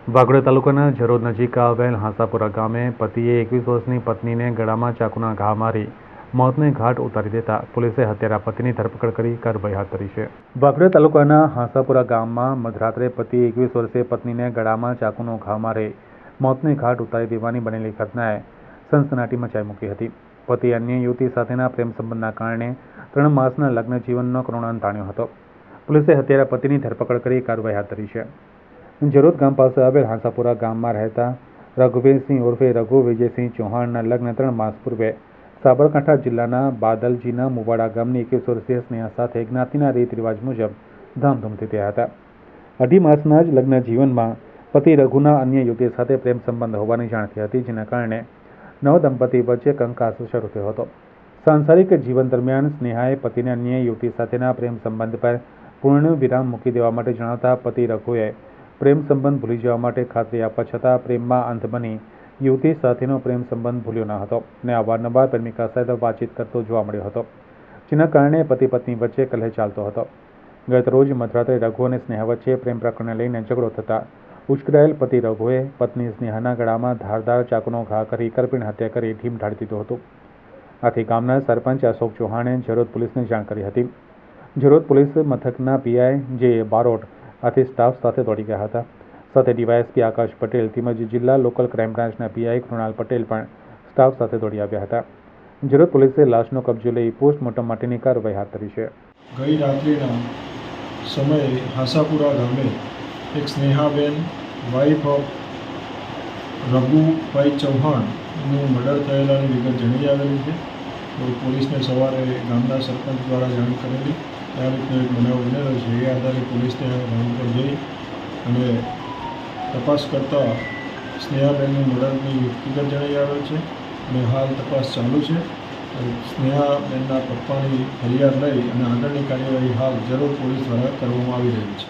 વાગડ તાલુકાના જરોદ નજીક આવેલ હાંસાપુરા ગામે પતિએ 21 વર્ષની પત્નીને ગળામાં ચાકુના ઘા મારી મોતને ઘાટ ઉતારી દેતા પોલીસે હત્યારા પતિની ધરપકડ કરી કાર્યવાહી હાથ ધરી છે। વાગડ તાલુકાના હાંસાપુરા ગામમાં મધરાત્રે પતિએ 21 વર્ષીય પત્નીને ગળામાં ચાકુનો ઘા મારી મોતને ઘાટ ઉતારી દેવાની બનેલી ઘટનાએ સનસનાટી મચાવી મૂકી હતી। પતિ અન્ય યુવતી સાથેના પ્રેમ સંબંધના કારણે 3 માસના લગ્ન જીવનનો કરુણ અંત આણ્યો હતો। પોલીસે હત્યારા પતિની ધરપકડ કરી કાર્યવાહી હાથ ધરી છે। જરોદ ગામ પાસે આવેલ હાંસાપુરા ગામમાં રહેતા રઘુવીરસિંહ ઉર્ફે રઘુ વિજયસિંહ ચૌહાણના લગ્ન 3 માસ પૂર્વે સાબરકાંઠા જિલ્લાના બાદલજીના મુવાડા ગામની 21 વર્ષીય સ્નેહા સાથે જ્ઞાતિના રીત રિવાજ મુજબ ધામધૂમથી થયા હતા। 2.5 માસના જ લગ્ન જીવનમાં પતિ રઘુના અન્ય યુવતી સાથે પ્રેમ સંબંધ હોવાની જાણ થઈ હતી, જેના કારણે નવદંપતિ વચ્ચે કંકાસ શરૂ થયો હતો। સાંસારિક જીવન દરમિયાન સ્નેહાએ પતિને અન્ય યુવતી સાથેના પ્રેમ સંબંધ પર પૂર્ણ વિરામ મૂકી દેવા માટે જણાવતા પતિ રઘુએ પ્રેમ સંબંધ ભૂલી જવા માટે ખાતરી આપવા છતાં પ્રેમમાં અંત બની યુવતી સાથેનો પ્રેમ સંબંધ ભૂલ્યો ન હતો અને અવારનવાર પ્રેમિકા સાથે વાતચીત કરતો જોવા મળ્યો હતો, જેના કારણે પતિ પત્ની વચ્ચે કલહ ચાલતો હતો। ગત રોજ મધરાત્રે રઘુ અને સ્નેહા વચ્ચે પ્રેમ પ્રકરણને લઈને ઝઘડો થતા ઉશ્કેરાયેલ પતિ રઘુએ પત્ની સ્નેહાના ગળામાં ધારદાર ચાકુનો ઘા કરી કરપીણ હત્યા કરી ઢીમ ઢાળી દીધું હતું। આથી ગામના સરપંચ અશોક ચૌહાણે જરોદ પોલીસને જાણ કરી હતી। જરોદ પોલીસ મથકના પીઆઈ જે બારોટ આથી સ્ટાફ સાથે દોડી ગયા હતા। સાથે ડીવાયએસપી આકાશ પટેલ તેમજ જિલ્લા લોકલ ક્રાઇમ બ્રાન્ચના પીઆઈ કૃણાલ પટેલ પણ સ્ટાફ સાથે દોડી આવ્યા હતા। જરોદ પોલીસે લાશનો કબજો લઈ પોસ્ટમોર્ટમ માટેની કાર્યવાહી હાથ ધરી છે। ગઈ રાત્રિના સમયે હાંસાપુરા ગામે એક સ્નેહાબેન વાઇફ ઓફ રઘુભાઈ ચૌહાણનું મર્ડર થયેલાની વિગત જણાઈ આવેલી છે। તો પોલીસને સવારે ગામના સરપંચ દ્વારા જાણ કરેલી આ રીતનો એક બનાવ બનેલો છે। એ આધારે પોલીસ ત્યાં ગામ પર જઈ અને તપાસ કરતા સ્નેહાબેનનું મર્ડરની વિગત જણાઈ આવેલ છે અને હાલ તપાસ ચાલુ છે। સ્નેહાબેનના પપ્પાની ફરિયાદ લઈ અને આગળની કાર્યવાહી હાલ જરોદ પોલીસ દ્વારા કરવામાં આવી રહી છે।